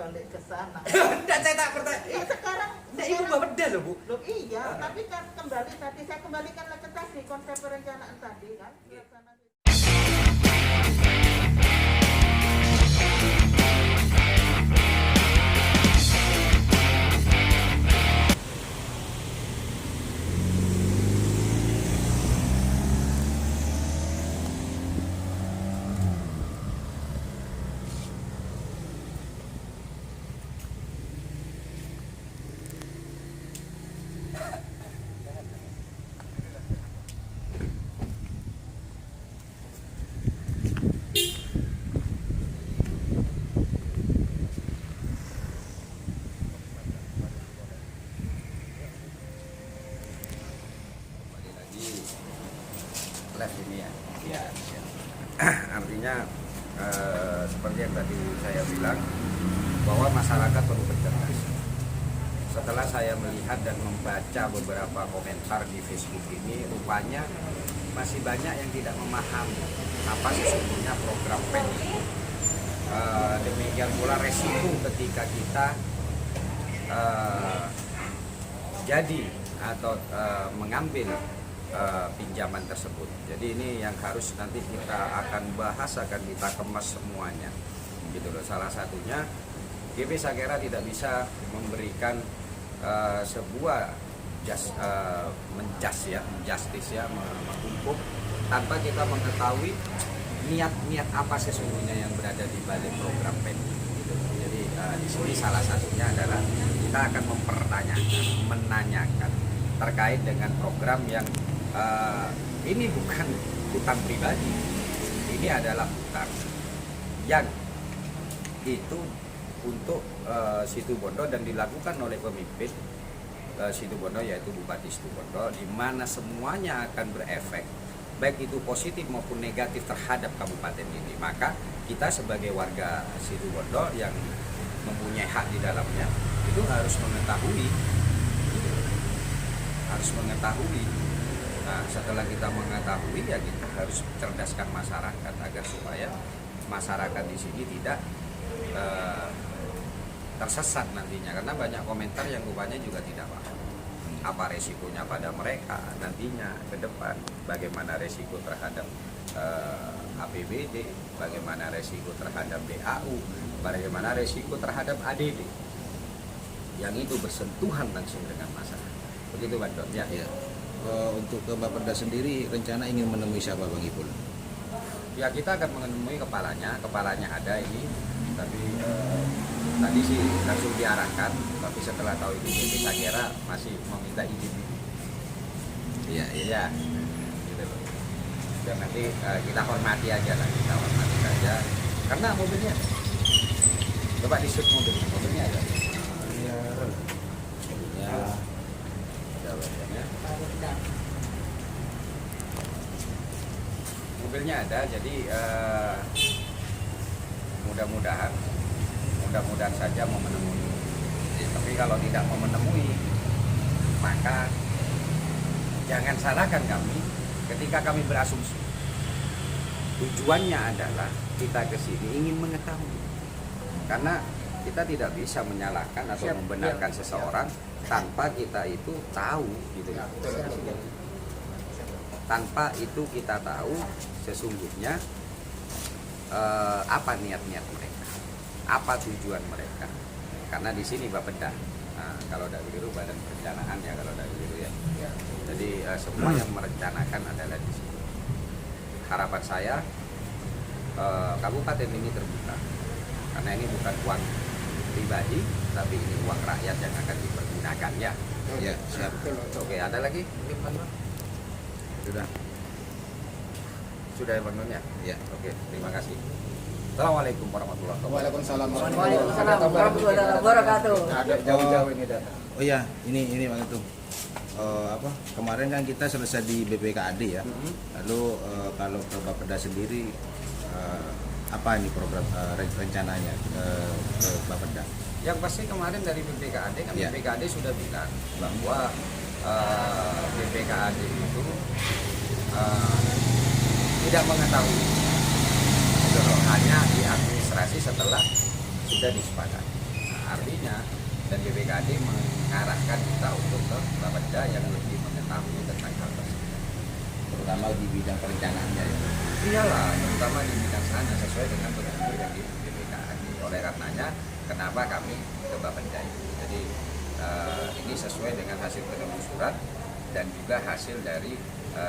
balik ke sana. Enggak, saya tak bertanya. Sekarang Enggak, ibu Bapeda loh, Bu. Loh, iya, tapi kan kembali tadi saya kembalikan lagi ke tadi konsep perencanaan tadi kan. Live ini ya. Ya. Artinya seperti yang tadi saya bilang bahwa masyarakat perlu bercerdas. Setelah saya melihat dan membaca beberapa komentar di Facebook ini, rupanya masih banyak yang tidak memahami apa sesungguhnya program PEN itu. Demikian pula resiko ketika kita jadi atau mengambil pinjaman tersebut. Jadi ini yang harus nanti kita akan bahas, akan kita kemas semuanya. Gitu loh. Salah satunya GP Sakera tidak bisa memberikan sebuah menjustice ya, menghukum tanpa kita mengetahui niat-niat apa sesungguhnya yang berada di balik program PEN. Gitu. Jadi di sini salah satunya adalah kita akan menanyakan terkait dengan program yang ini bukan hutang pribadi, ini adalah hutang yang itu untuk Situbondo dan dilakukan oleh pemimpin Situbondo yaitu Bupati Situbondo, di mana semuanya akan berefek baik itu positif maupun negatif terhadap kabupaten ini. Maka kita sebagai warga Situbondo yang mempunyai hak di dalamnya itu harus mengetahui. Nah, setelah kita mengetahui ya kita harus cerdaskan masyarakat agar supaya masyarakat di sini tidak tersesat nantinya, karena banyak komentar yang rupanya juga tidak paham apa resikonya pada mereka nantinya ke depan, bagaimana resiko terhadap APBD, bagaimana resiko terhadap BAU, bagaimana resiko terhadap ADD yang itu bersentuhan langsung dengan masyarakat. Begitu Bang Don ya. Ya. Untuk ke Bapeda sendiri rencana ingin menemui siapa Bang Ipul? Ya kita akan menemui kepalanya ada ini, tapi tadi sih langsung diarahkan, tapi setelah tahu itu GP Sakera masih meminta izin. Iya. Iya. Gitu loh. Dan nanti kita hormati aja lah, karena mobilnya. Coba di shoot mobilnya ada. Iya. Ya. Mobilnya ada, jadi mudah-mudahan saja mau menemui. Tapi kalau tidak mau menemui, maka jangan salahkan kami ketika kami berasumsi. Tujuannya adalah kita ke sini ingin mengetahui, karena kita tidak bisa menyalahkan atau membenarkan seseorang tanpa kita itu tahu, gitu. Tanpa itu kita tahu sesungguhnya apa niat-niat mereka, apa tujuan mereka. Karena di sini Bapeda, kalau dari biru Badan Perencanaan ya, kalau dari biru ya. Jadi semua yang merencanakan adalah di sini. Harapan saya kabupaten ini terbuka, karena ini bukan uang pribadi, tapi ini uang rakyat yang akan dipergunakan ya. Ya, siap. Oke, ada lagi? Sudah ya Bang Nun ya? Ya. Oke, terima kasih. Assalamualaikum warahmatullahi wabarakatuh. Waalaikumsalam warahmatullahi wabarakatuh. Ada jauh-jauh ini datang. Oh ya, ini Bang itu. Kemarin kan kita selesai di BPKAD ya. Lalu kalau ke Bapeda sendiri apa ini program rencananya ke Bapeda? Yang pasti kemarin dari BPKAD kan Ya. BPKAD sudah bilang bahwa BPKAD itu tidak mengetahui, hanya di administrasi setelah sudah disepakati. artinya dan BPKD mengarahkan kita untuk ke Bapeda yang lebih mengetahui tentang hal tersebut. Terutama di bidang perencanaannya ya. Iyalah, terutama di bidang sana sesuai dengan petunjuk yang di BPKD. Oleh karenanya, kenapa kami ke Bapeda itu. Jadi ini sesuai dengan hasil petunjuk surat dan juga hasil dari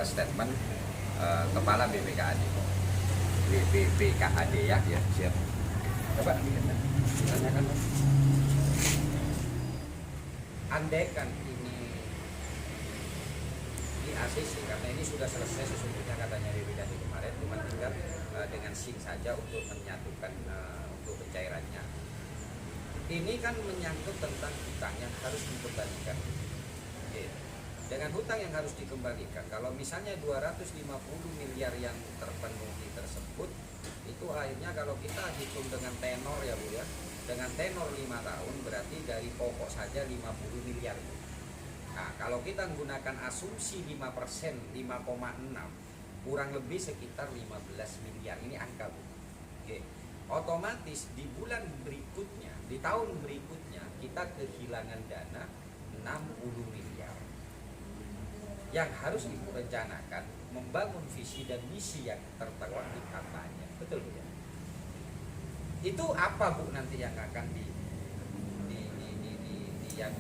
statement Kepala BPKD. BPKD ya. Ya, siap. Coba tanyakan. Andaikan ini di ACC karena ini sudah selesai sesungguhnya katanya BPKD kemarin, cuma tinggal dengan SIM saja untuk menyatukan untuk pencairannya. Ini kan menyangkut tentang hutang yang harus dikembalikan. Oke. Dengan hutang yang harus dikembalikan, kalau misalnya 250 miliar yang terpenuhi tersebut, itu akhirnya kalau kita hitung dengan tenor ya Bu ya, dengan tenor 5 tahun berarti dari pokok saja 50 miliar. Nah, kalau kita menggunakan asumsi 5%, 5,6, kurang lebih sekitar 15 miliar. Ini angka Bu. Oke. Otomatis di bulan berikutnya, di tahun berikutnya kita kehilangan dana 60 miliar. Yang harus direncanakan membangun visi dan misi yang tertera di kampanye. Betul Bu ya? Itu apa Bu nanti yang akan di yang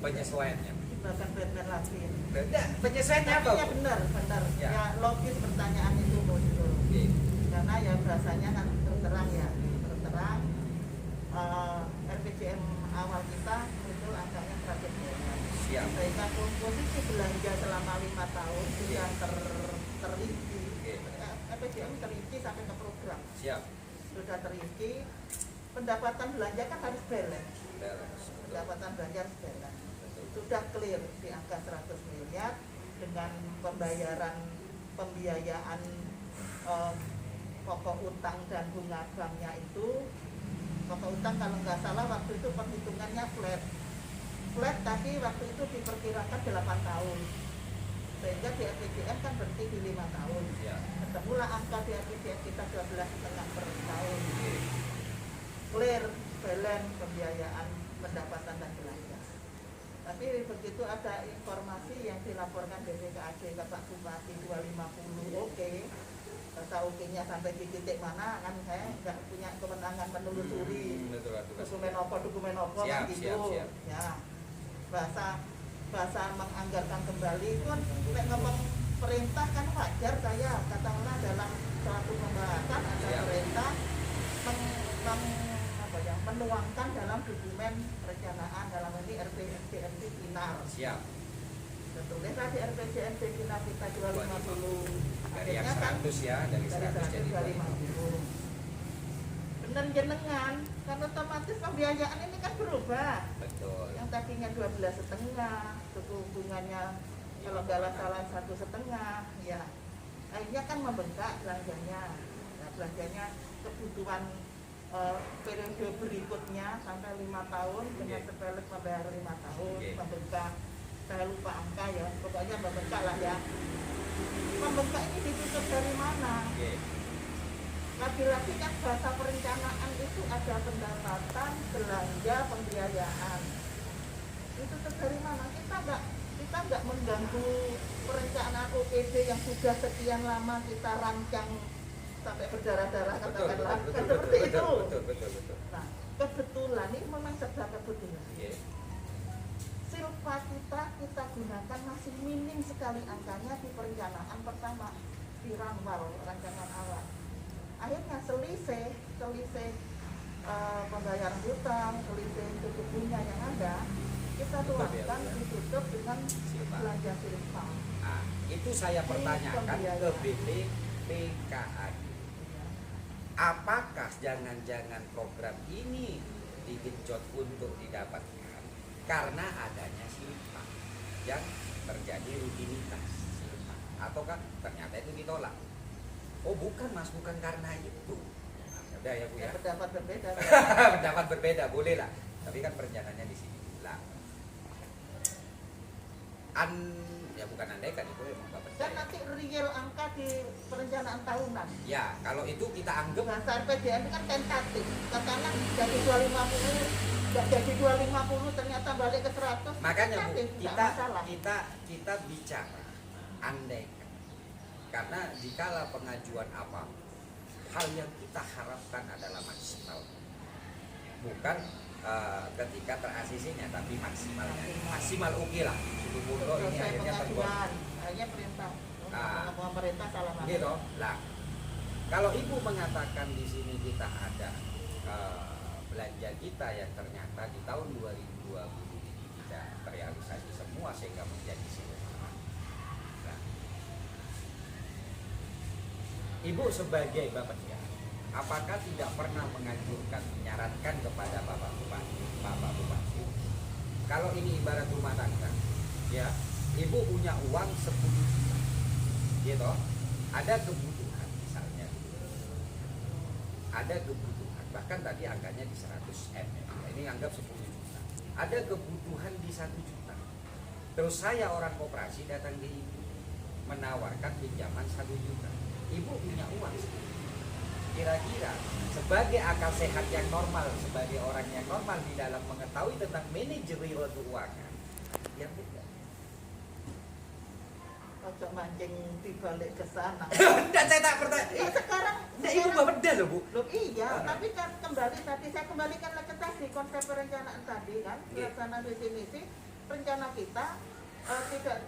penyesuaiannya? Bahkan Batman lagi. Penyesuaiannya apa Iya Bu? benar. Ya. Ya logis pertanyaan itu muncul. Oke. Karena ya bahasanya kan terang ya, terang. RPJM awal kita itu angkanya 100 miliar. Siap. Sehingga komposisi belanja selama 5 tahun sudah terinci. Oke. RPJM terinci sampai ke program. Siap. Sudah terinci. Pendapatan belanja kan harus balance. Beres. Pendapatan belanja harus balance. Betul. Sudah clear di angka 100 miliar dengan pembiayaan pokok utang dan bunga banknya itu. Pokok utang kalau nggak salah waktu itu perhitungannya flat tapi waktu itu diperkirakan 8 tahun sehingga di RPJM kan berhenti di 5 tahun Ya. ketemulah angka di RPJM kita 12,5 per tahun. Oke. Clear balance pembiayaan pendapatan dan belanja. Tapi begitu ada informasi yang dilaporkan BPKAD ke Pak Bupati 250 oke. Kata oke-nya sampai di titik mana kan saya nggak punya kewenangan menelusuri dokumen apa Siap, gitu. siap. Ya. Bahasa menganggarkan kembali itu kan nek ngomong perintah kan wajar saya katakanlah dalam suatu pembahasan ada Siap. perintah menuangkan dalam dokumen perencanaan dalam ini RPJMD final. Siap. Tertulislah di RPJMD final kita 250. Dari yang Akhirnya kan 100 ya, dari 100 jadi 250. Bener jenengan, kan otomatis pembiayaan ini kan berubah. Betul. Yang tadinya 12,5, suku bunganya kalau nggak salah 1,5, ya akhirnya kan membengkak belanjanya. Nah, belanjanya kebutuhan periode berikutnya sampai 5 tahun dengan sepele membayar 5 tahun membengkak. Saya lupa angka ya, pokoknya membengkak lah ya. Membengkak ini ditutup dari mana? Lagi-lagi kan bahasa perencanaan itu ada pendapatan, belanja, pembiayaan. Itu dari mana? Kita nggak mengganggu perencanaan OPD yang sudah sekian lama kita rancang sampai berdarah-darah katakanlah kan seperti itu. Betul. Nah, kebetulan ini memang serba kebetulan. Silpa kita gunakan masih minim sekali angkanya di perencanaan pertama di ranwal rancangan awal. Akhirnya selisih pembayaran hutang, selisih suku bunga yang ada kita tuangkan ditutup dengan belanja silpa. Nah, itu saya pertanyakan ke BPKAD. Apakah jangan-jangan program ini digenjot untuk didapatkan karena adanya silpa yang terjadi rutinitas silpa, ataukah ternyata itu ditolak? Oh bukan Mas, bukan karena itu. Nah, udah ya Bu ya. Pendapat berbeda. Pendapat berbeda boleh lah, tapi kan perencanaannya di sini lah. Ya bukan andaikan itu memang Bapak Dan percaya. nanti real angka di perencanaan tahunan. Ya kalau itu kita anggap Bahasa RPJM itu kan tentatif. Katakanlah dari 250 nggak jadi 250 ternyata balik ke 100. Makanya Bu, Nggak kita masalah. kita bicara andai, karena dikala pengajuan apa, hal yang kita harapkan adalah maksimal, bukan ketika ter-ACC-nya, tapi maksimalnya. Maksimal oke lah. Itu bodoh ini Selesai akhirnya terbuat. pengajuan, akhirnya perintah. Ah. Pemerintah salah mana? Gitu. Lah, kalau Ibu mengatakan di sini kita ada belanja kita yang ternyata di tahun 2020 ini tidak terrealisasi semua sehingga menjadi silpa. Nah, Ibu sebagai Bapeda, apakah tidak pernah menyarankan kepada Bapak Bupati, kalau ini ibarat rumah tangga, ya, Ibu punya uang 10 juta, gitu, ada kebutuhan misalnya, ada kebutuhan, bahkan tadi angkanya di 100 M, ya. Ini anggap 10 juta, ada kebutuhan di 1 juta, terus saya orang koperasi datang ke Ibu menawarkan pinjaman 1 juta, Ibu punya uang, kira-kira sebagai akal sehat yang normal, sebagai orang yang normal di dalam mengetahui tentang manajerial keuangan, yang tidak. Ojo mancing dibalik ke sana. Enggak, saya tak pertanyaan. Ya sekarang Ibu Bapeda loh Bu. Loh, iya, tapi kan kembali tadi saya kembalikan lagi ke tadi konsep perencanaan tadi kan, pelaksanaan visi misi rencana kita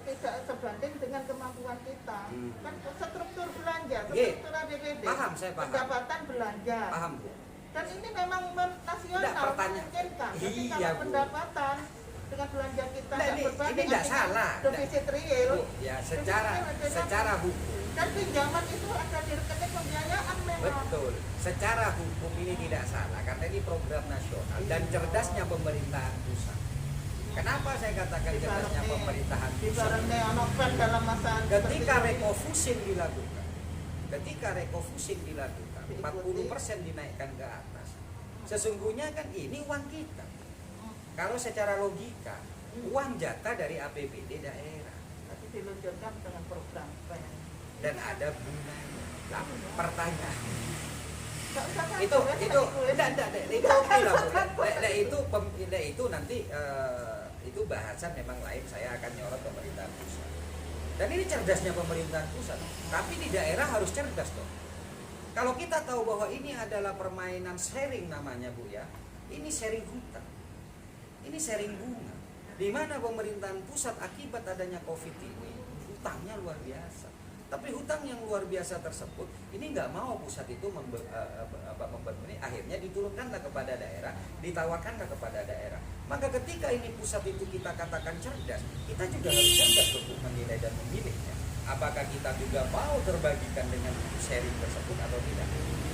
tidak sebanding dengan kemampuan kita. Kan struktur belanja, struktur APBD, Paham, saya paham. pendapatan belanja. Paham Bu. Dan ini memang nasional Tidak, pertanyaan. memungkinkan. Tapi Iya, kalau Bu. pendapatan dengan belanja kita Nah, nggak ini berbanding tidak artinya salah. defisit real. Bu, ya secara hukum. Dan pinjaman itu ada di rekening pembiayaan memang. Betul. Secara hukum ini tidak salah karena ini program nasional dan cerdasnya pemerintahan pusat. Kenapa saya katakan cerdasnya pemerintahan pusat? Ibaratnya anak pen dalam masa Ketika rekofusing dilakukan, 40% dinaikkan ke atas. Sesungguhnya kan ini uang kita. Kalau secara logika, uang jatah dari APBD daerah tapi diluncurkan dengan program pen. dan ada bunganya. Nah, pertanyaan Nggak usah kan, itu kan itu ikut. enggak itu oke lah Bu. Itu nanti itu bahasan memang lain, saya akan nyorot pemerintahan pusat. Dan ini cerdasnya pemerintahan pusat, tapi di daerah harus cerdas dong. Kalau kita tahu bahwa ini adalah permainan sharing namanya Bu ya, ini sharing hutang, ini sharing bunga, di mana pemerintahan pusat akibat adanya COVID ini hutangnya luar biasa. Tapi hutang yang luar biasa tersebut ini nggak mau pusat itu ini akhirnya diturunkanlah kepada daerah, ditawarkanlah kepada daerah. Maka ketika ini pusat itu kita katakan cerdas, kita juga harus cerdas untuk menilai dan memilihnya. Apakah kita juga mau terbagikan dengan sharing tersebut atau tidak?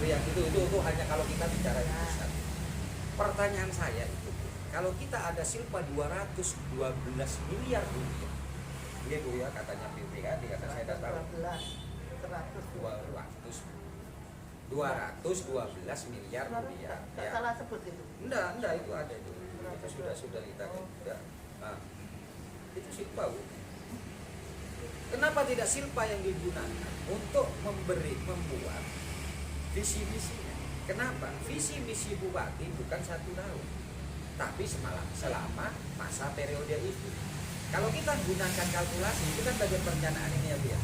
Itu hanya kalau kita bicara di pusat. Pertanyaan saya itu, kalau kita ada silpa 212 miliar rupiah, ini Bu ya katanya BPKD, kata saya tidak tahu. 212 miliar rupiah. Nggak Ya. salah sebut itu. Enggak itu ada itu. Itu sudah kita sudah. Nah, itu silpa Bu. Kenapa tidak silpa yang digunakan untuk membuat visi misinya? Kenapa? Visi misi bupati bukan 1 tahun, tapi selama masa periode itu. Kalau kita gunakan kalkulasi, itu kan bagian perencanaan ini ya Bu ya.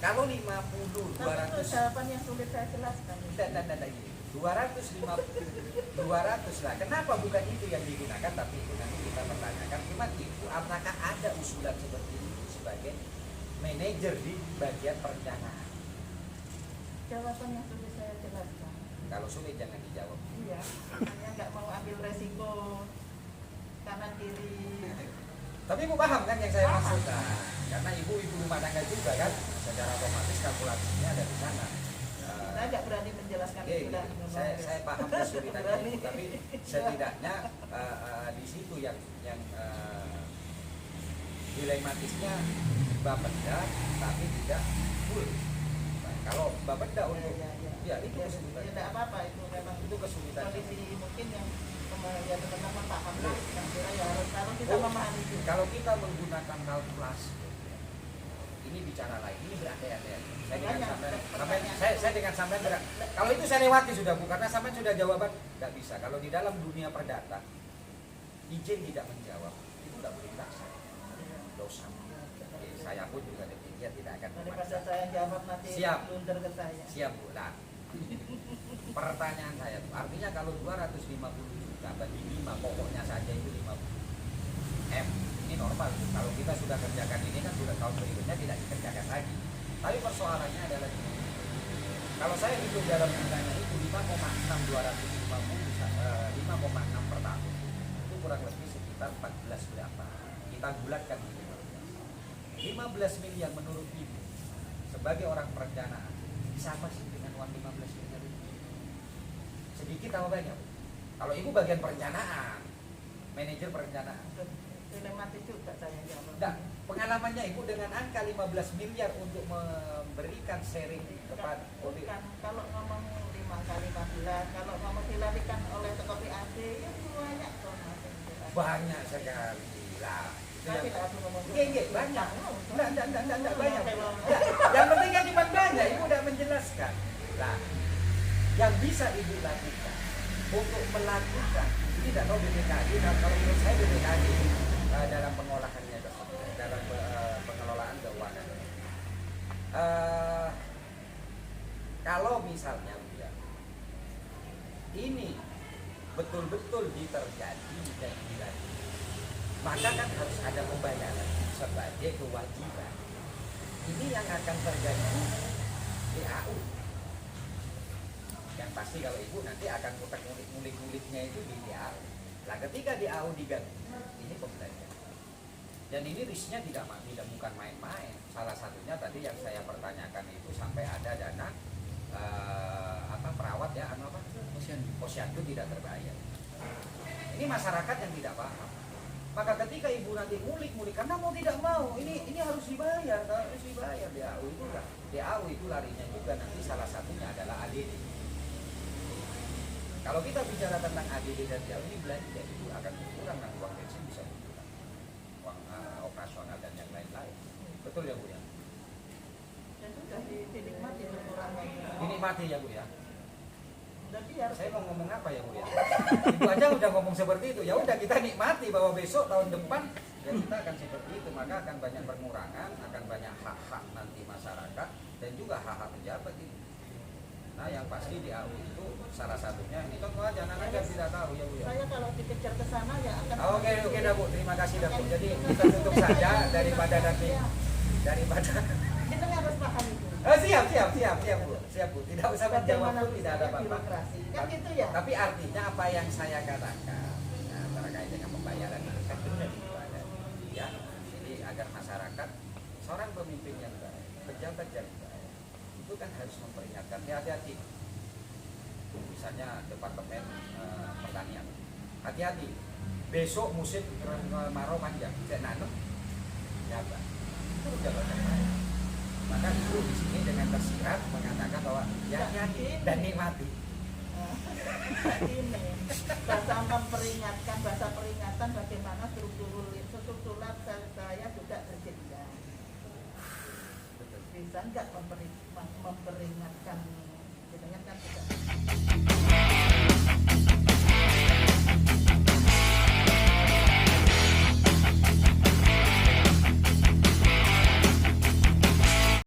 Kalau 50, Tapi itu 200, jawaban yang sulit saya jelaskan. dan gini, 200 lah. Kenapa bukan itu yang digunakan? Tapi itu nanti kita pertanyakan. Cuma itu, apakah ada usulan seperti itu sebagai manajer di bagian perencanaan? Jawaban yang sulit saya jelaskan. Kalau sulit jangan dijawab. Iya, makanya nggak mau ambil resiko kanan kiri. Tapi Ibu paham kan yang saya Paham. maksud? Nah, karena ibu rumah tangga juga kan, secara otomatis kalkulasinya ada di sana. Saya nggak berani menjelaskan Oke, itu dan saya paham kesulitannya itu, tapi setidaknya di situ yang dilematisnya Bapeda, tapi tidak full. Nah, kalau Bapeda untuk ya itu kesulitan. Tidak apa-apa, itu memang Itu kesulitan. kondisi mungkin yang ya teman-teman paham lah. Yang kira ya harus kita memahami juga. Kalau kita menggunakan kalkulasi, ini ini bicara lain, ini berandai-andai. Saya dengan Makanya, sampai saya dengan sampai kalau itu saya lewati sudah Bu, karena sampai sudah jawaban nggak bisa. Kalau di dalam dunia perdata izin tidak menjawab itu nggak boleh dipaksa, dosa. Oke, saya pun juga demikian tidak akan Daripada memaksa. saya jawab nanti Siap. blunder ke saya. Siap Bu. Nah, pertanyaan saya tuh, artinya kalau 250 juta bagi 5 pokoknya saja itu 50 M, ini normal. Kalau kita sudah kerjakan ini kan sudah tahun berikutnya tidak dikerjakan lagi. Tapi persoalannya adalah ini. Kalau saya hitung dalam bunganya itu 5,6 per tahun, itu kurang lebih sekitar 14 berapa. Kita bulatkan di 15 miliar menurut Ibu sebagai orang perencanaan sama sih dengan uang 15 miliar itu. Sedikit atau banyak? Kalau Ibu bagian perencanaan, manajer perencanaan. Dilematis juga saya jawab. Nah, pengalamannya Ibu dengan angka 15 miliar untuk memberikan sharing kepada Bukan, kalau ngomong 5 kali 15, kalau ngomong dilarikan oleh kopi AC ya banyak kok Mas. banyak sekali lah. Tapi tidak aku ngomong. Iya, banyak. Enggak banyak. Kalau Ya, yang penting kan cuma banyak, Ibu udah menjelaskan. Nah, yang bisa Ibu lakukan untuk melakukan ini tidak tahu BPKD, kalau menurut saya BPKD dalam pengolahannya dalam pengelolaan keuangan. Kalau misalnya ya, ini betul-betul terjadi dan dilakukan, maka kan harus ada pembayaran sebagai kewajiban. Ini yang akan terjadi di AU. Yang pasti kalau Ibu nanti akan kutak ngulik-nguliknya itu di AU. Nah, ketika di AU diganti, ini pembelajaran. Dan ini risknya bukan main-main. Salah satunya tadi yang saya pertanyakan itu sampai ada dana perawat ya, posyandu tidak terbayar. Ini masyarakat yang tidak paham. Maka ketika Ibu nanti ngulik-ngulik karena mau tidak mau, ini harus dibayar di AU itu lah. Di AU itu larinya juga nanti salah satunya adalah ADD. Kalau kita bicara tentang ADD dan DAU ini belanja itu akan berkurang dan uang pensiun bisa berkurang, uang operasional dan yang lain-lain. Betul ya Bu ya? dan sudah dinikmati berkurangnya. Dinikmati ya Bu ya. Jadi harus Saya mau ngomong apa ya Bu ya? Ibu aja udah ngomong seperti itu. Ya udah kita nikmati bahwa besok tahun depan ya kita akan seperti itu, maka akan banyak pengurangan, akan banyak hak-hak nanti masyarakat dan juga hak-hak pejabat itu. Nah, yang pasti di AU itu salah satunya ini contoh aja anak-anak yang tidak tahu ya Bu ya. saya kalau dikejar ke sana ya akan. Oke dah Bu, terima kasih dah Bu. Jadi kita tutup saja daripada nanti daripada Kita harus paham itu. siap Bu. Tidak usah menjawab pun tidak ada apa-apa. Birokrasi. Kan gitu ya. Tapi artinya apa yang saya katakan terkait dengan pembayaran itu kan benar itu ada. Ya, jadi agar masyarakat seorang pemimpin yang baik, pejabat yang baik, itu kan harus memperingatkan hati-hati. Misalnya Departemen Pertanian, hati-hati. Besok musim kemarau panjang, saya nanam, ya Pak. Itu jabatan saya. Maka itu di sini dengan tersirat mengatakan bahwa ya dan nikmati. Ini bahasa memperingatkan, bahasa peringatan bagaimana struktural saya juga terjadi. Bisa nggak